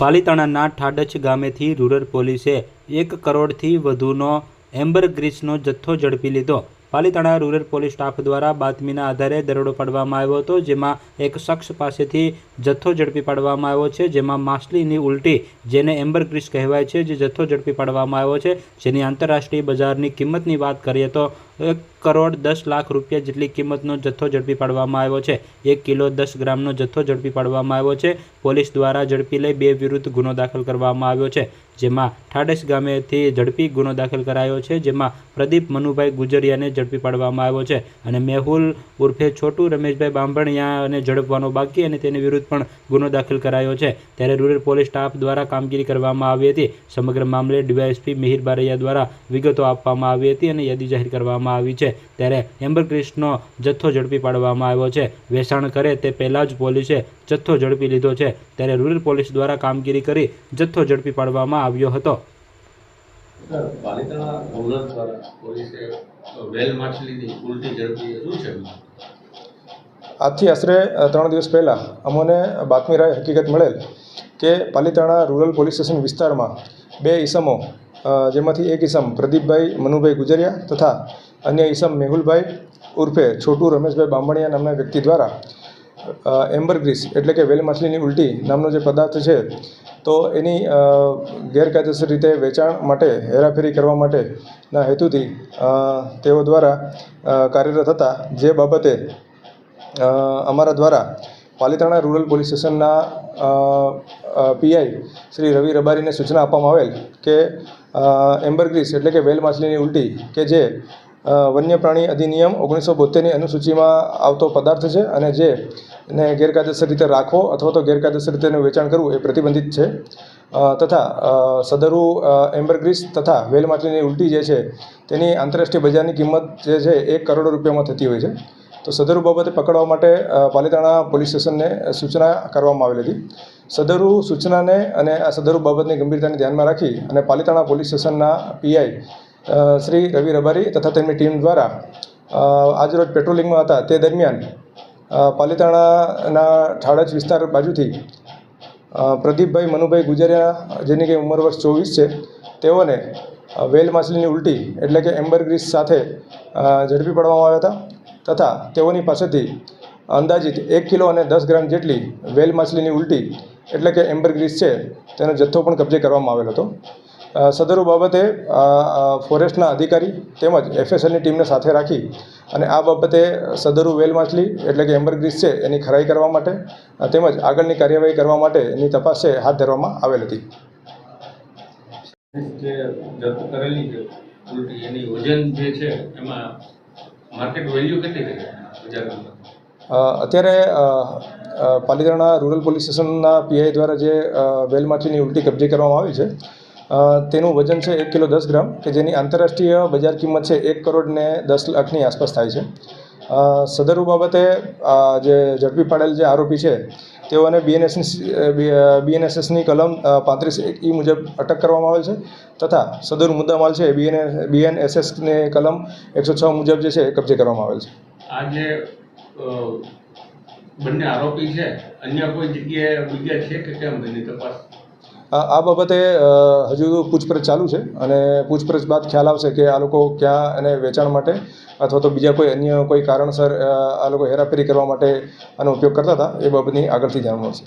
પાલીતાણાના ઠાડચ ગામેથી rural પોલીસે 1 કરોડથી વધુનો એમ્બરગ્રીસનો જથ્થો ઝડપી લીધો। પાલીતાણા રૂરલ પોલીસ સ્ટાફ દ્વારા બાતમીના આધારે દરોડો પાડવામાં આવ્યો હતો, જેમાં એક શખ્સ પાસેથી જથ્થો ઝડપી પાડવામાં આવ્યો છે, જેમાં માછલીની ઉલટી જેને એમ્બરગ્રીસ કહેવાય છે, જે જથ્થો ઝડપી પાડવામાં આવ્યો છે, જેની આંતરરાષ્ટ્રીય બજારની કિંમતની વાત કરીએ તો 1 કરોડ 10 લાખ રૂપિયા જેટલી કિંમતનો જથ્થો ઝડપી પાડવામાં આવ્યો છે। 1 કિલો 10 ગ્રામનો જથ્થો ઝડપી પાડવામાં આવ્યો છે। પોલીસ દ્વારા ઝડપી લઈ 2 વિરુદ્ધ ગુનો દાખલ કરવામાં આવ્યો છે, જેમાં ઠાડસ ગામેથી ઝડપી ગુનો દાખલ કરાયો છે, જેમાં પ્રદીપ મનુભાઈ ગુજરિયાને ઝડપી પાડવામાં આવ્યો છે અને મેહુલ ઉર્ફે છોટુ રમેશભાઈ બાંભણિયાને ઝડપવાનો બાકી અને તેની વિરુદ્ધ પણ ગુનો દાખલ કરાયો છે। ત્યારે રૂરલ પોલીસ સ્ટાફ દ્વારા કામગીરી કરવામાં આવી હતી। સમગ્ર મામલે ડીવાયએસપી મિહિર બારૈયા દ્વારા વિગતો આપવામાં આવી હતી અને યાદી જાહેર કરવામાં આવી છે। ત્યારે એમ્બરગ્રીસનો જથ્થો ઝડપી પાડવામાં આવ્યો છે। વેચાણ કરે તે પહેલાં જ પોલીસે જથ્થો ઝડપી લીધો છે। ત્યારે રૂરલ પોલીસ દ્વારા કામગીરી કરી જથ્થો ઝડપી પાડવામાં આવ્યો હતો। પાલીતાણા રૂરલ દ્વારા પોલીસે વેલ માછલીની ઉલટી ઝડપી શું છે? આજથી આશરે 3 દિવસ પહેલાં અમને બાતમી રાય હકીકત મળેલ કે પાલીતાણા રૂરલ પોલીસ સ્ટેશન વિસ્તારમાં 2 ઈસમો, જેમાંથી એક ઈસમ પ્રદીપભાઈ મનુભાઈ ગુજરિયા તથા અન્ય ઈસમ મેહુલભાઈ ઉર્ફે છોટુ રમેશભાઈ બાંભણિયા નામના વ્યક્તિ દ્વારા એમ્બરગ્રીસ એટલે કે વેલ માછલીની ઉલટી નામનો જે પદાર્થ છે, તો એની ગેરકાયદેસર રીતે વેચાણ માટે, હેરાફેરી કરવા માટેના હેતુથી તેઓ દ્વારા કાર્યરત હતા, જે બાબતે અમારા દ્વારા પાલીતાણા રૂરલ પોલીસ સ્ટેશનના પીઆઈ શ્રી રવિ રબારીને સૂચના આપવામાં આવેલ કે એમ્બરગ્રીસ એટલે કે વેલ માછલીની ઉલટી કે જે વન્ય પ્રાણી અધિનિયમ 1972ની અનુસૂચિમાં આવતો પદાર્થ છે અને જેને ગેરકાયદેસર રીતે રાખવો અથવા તો ગેરકાયદેસર રીતે એનું વેચાણ કરવું એ પ્રતિબંધિત છે, તથા સદરુ એમ્બરગ્રીસ તથા વેલ માછલીની ઉલટી જે છે તેની આંતરરાષ્ટ્રીય બજારની કિંમત જે છે 1 કરોડ રૂપિયામાં થતી હોય છે। તો સદરુ બાબતે પકડવા માટે પાલીતાણા પોલીસ સ્ટેશનને સૂચના કરવામાં આવેલી હતી। સદરુ સૂચનાને અને આ સદરુ બાબતની ગંભીરતાને ધ્યાનમાં રાખી અને પાલીતાણા પોલીસ સ્ટેશનના પીઆઈ શ્રી રવિ રબારી તથા તેમની ટીમ દ્વારા આજરોજ પેટ્રોલિંગમાં હતા તે દરમિયાન પાલીતાણાના ઠાડચ વિસ્તાર બાજુથી પ્રદીપભાઈ મનુભાઈ ગુજરિયા, જેની કે ઉંમર વર્ષ 24 છે, તેઓને વેલ માછલીની ઉલટી એટલે કે એમ્બરગ્રીસ સાથે ઝડપી પાડવામાં આવ્યા હતા તથા તેઓની પાસેથી અંદાજિત 1 કિલો અને 10 ગ્રામ જેટલી વેલ માછલીની ઉલટી એટલે કે એમ્બરગ્રીસ છે તેનો જથ્થો પણ કબજે કરવામાં આવેલો હતો। સદરુ બાબતે ફોરેસ્ટના અધિકારી તેમજ એફએસએલની ટીમને સાથે રાખી અને આ બાબતે સદરુ વેલ માછલી એટલે કે એમ્બરગ્રીસ છે એની ખરાઈ કરવા માટે તેમજ આગળની કાર્યવાહી કરવા માટે એની તપાસ છે હાથ ધરવામાં આવેલ હતી। જે જપ્ત કરેલી છે ઉલટી, એની વજન જે છે એમાં માર્કેટ વેલ્યુ કેટલી રહી બજારમાં? અત્યારે પાલીતાણા રૂરલ પોલીસ સ્ટેશનના પીઆઈ દ્વારા જે વેલ માછલીની ઉલટી કબજે કરવામાં આવી છે તેનું વજન છે 1 કિલો 10 ગ્રામ કે જેની આંતરરાષ્ટ્રીય બજાર કિંમત છે 1 કરોડ ને 10 લાખની આસપાસ થાય છે। સદરુ બાબતે જે ઝડપી પાડેલ જે આરોપી છે તેઓને બીએનએસએસની કલમ 35(1) મુજબ અટક કરવામાં આવેલ છે તથા સદરુ મુદ્દામાલ છે બીએનએસએસની કલમ 106 મુજબ જે છે એ કબજે કરવામાં આવેલ છે। આ જે બંને આરોપી છે અન્ય કોઈ જગ્યાએ બીજા છે કે કેમ એની તપાસ? આ બાબતે હજુ પૂછપરછ ચાલુ છે અને પૂછપરછ બાદ ખ્યાલ આવશે કે આ લોકો ક્યાં અને વેચાણ માટે અથવા તો બીજા કોઈ અન્ય કોઈ કારણસર આ લોકો હેરાફેરી કરવા માટે આનો ઉપયોગ કરતા હતા, એ બાબતની આગળથી જાણ મળશે।